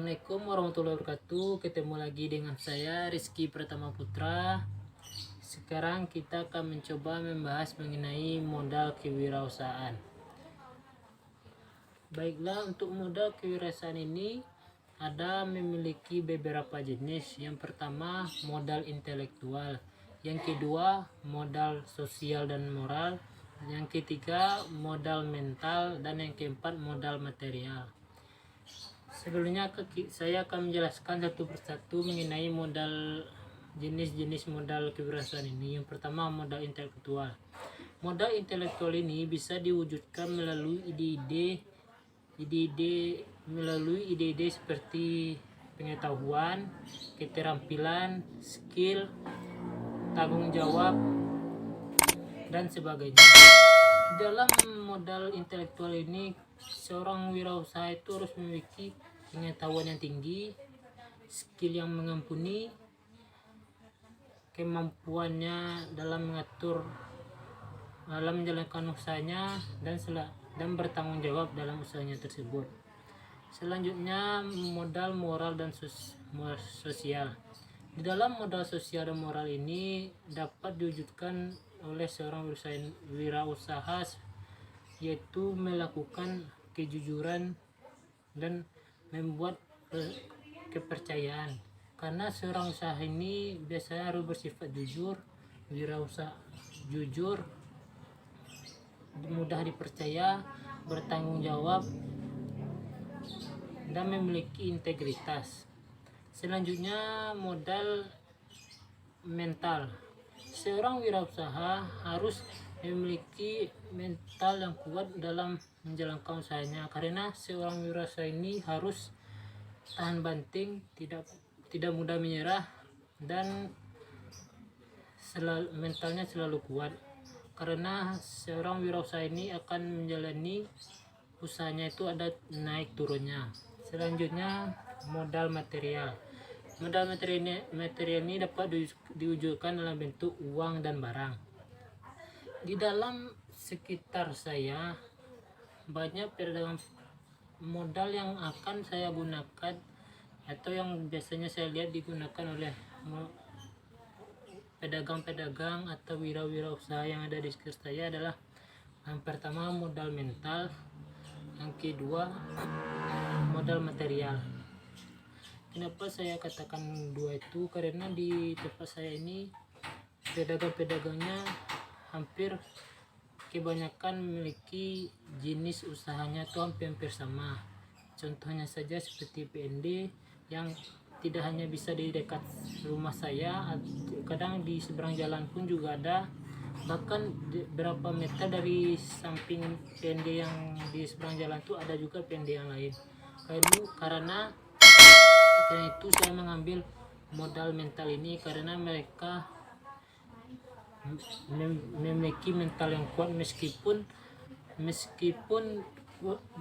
Assalamualaikum warahmatullahi wabarakatuh. Ketemu lagi dengan saya Rizky Pratama Putra. Sekarang kita akan mencoba membahas mengenai modal kewirausahaan. Baiklah, untuk modal kewirausahaan ini ada memiliki beberapa jenis. Yang pertama modal intelektual, yang kedua modal sosial dan moral, yang ketiga modal mental, dan yang keempat modal material. Sebelumnya saya akan menjelaskan satu persatu mengenai jenis-jenis modal kewirausahaan ini. Yang pertama modal intelektual. Modal intelektual ini bisa diwujudkan melalui ide-ide seperti pengetahuan, keterampilan, skill, tanggung jawab, dan sebagainya. Dalam modal intelektual ini, seorang wirausaha itu harus memiliki pengetahuan yang tinggi, skill yang mengampuni, kemampuannya dalam menjalankan usahanya, dan bertanggung jawab dalam usahanya tersebut. Selanjutnya modal moral dan sosial. Di dalam modal sosial dan moral ini dapat diwujudkan oleh seorang wirausaha, yaitu melakukan kejujuran dan membuat kepercayaan. Karena seorang usaha ini biasanya harus bersifat jujur, wirausaha jujur, mudah dipercaya, bertanggung jawab, dan memiliki integritas. Selanjutnya modal mental. Seorang wirausaha harus memiliki mental yang kuat dalam menjalankan usahanya, karena seorang wirausaha ini harus tahan banting, tidak mudah menyerah, dan mentalnya selalu kuat, karena seorang wirausaha ini akan menjalani usahanya itu ada naik turunnya. Selanjutnya modal material. Modal material ini dapat diwujudkan dalam bentuk uang dan barang. Di dalam sekitar saya banyak pedagang modal yang akan saya gunakan atau yang biasanya saya lihat digunakan oleh pedagang-pedagang atau wirausaha yang ada di sekitar saya adalah yang pertama modal mental, yang kedua modal material. Kenapa saya katakan dua itu? Karena di tempat saya ini pedagang-pedagangnya hampir kebanyakan memiliki jenis usahanya itu hampir sama. Contohnya saja seperti PND yang tidak hanya bisa di dekat rumah saya, kadang di seberang jalan pun juga ada, bahkan berapa meter dari samping PND yang di seberang jalan itu ada juga PND yang lain. Karena itu saya mengambil modal mental ini karena mereka memiliki mental yang kuat, meskipun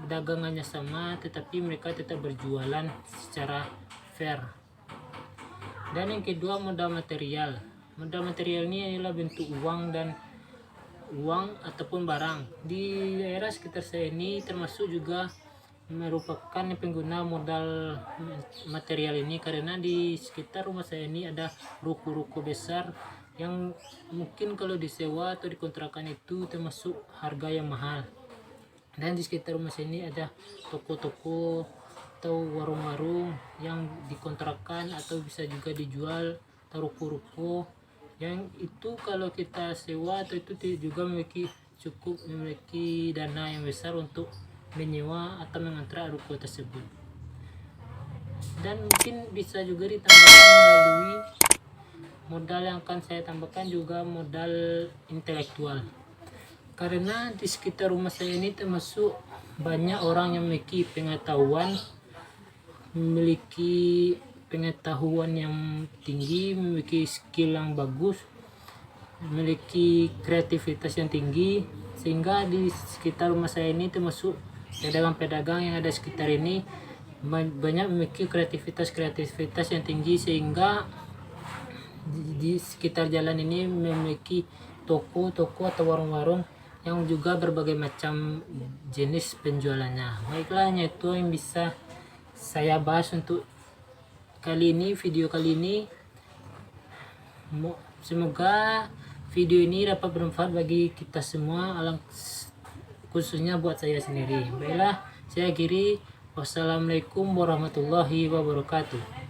dagangannya sama, tetapi mereka tetap berjualan secara fair. Dan yang kedua modal material. Modal material ini adalah bentuk uang ataupun barang. Di daerah sekitar saya ini termasuk juga merupakan pengguna modal material ini, karena di sekitar rumah saya ini ada ruko-ruko besar yang mungkin kalau disewa atau dikontrakan itu termasuk harga yang mahal. Dan di sekitar rumah saya ini ada toko-toko atau warung-warung yang dikontrakan atau bisa juga dijual, atau ruko-ruko yang itu kalau kita sewa atau itu juga memiliki dana yang besar untuk menyewa atau mengontrak ruko tersebut. Dan mungkin bisa juga ditambahkan melalui modal yang akan saya tambahkan juga modal intelektual, karena di sekitar rumah saya ini termasuk banyak orang yang memiliki pengetahuan yang tinggi, memiliki skill yang bagus, memiliki kreativitas yang tinggi, sehingga di sekitar rumah saya ini termasuk pedagang-pedagang yang ada sekitar ini banyak memiliki kreativitas yang tinggi, sehingga di sekitar jalan ini memiliki toko-toko atau warung-warung yang juga berbagai macam jenis penjualannya. Baiklah, hanya itu yang bisa saya bahas untuk kali ini, video kali ini. Semoga video ini dapat bermanfaat bagi kita semua, khususnya buat saya sendiri. Baiklah, saya akhiri. Wassalamualaikum warahmatullahi wabarakatuh.